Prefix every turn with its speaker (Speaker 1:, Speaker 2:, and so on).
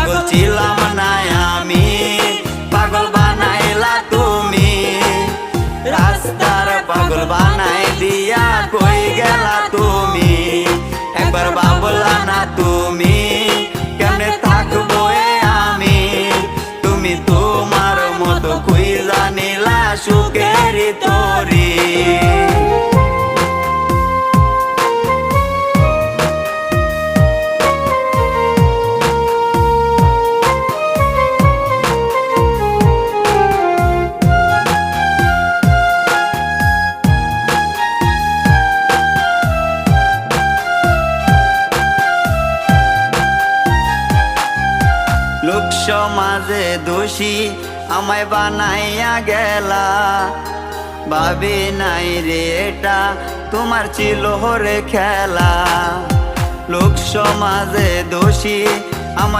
Speaker 1: পাগল ছিলাম না আমি, পাগল বানাইলা তুমি। রাস্তার পাগল বানাই দিয়া কই গেলা তুমি, একবার ভাবলা না তুমি কেমনে থাকবো আমি। তুমি তোমার মতো কই জানিলা সুখের তরি। লোক সমাজে দোষী আমায় বানাইয়া গেলা, ভাবি নাই রে এটা তোমার ছিল রে খেলা। লোক সমাজে দোষী আমায়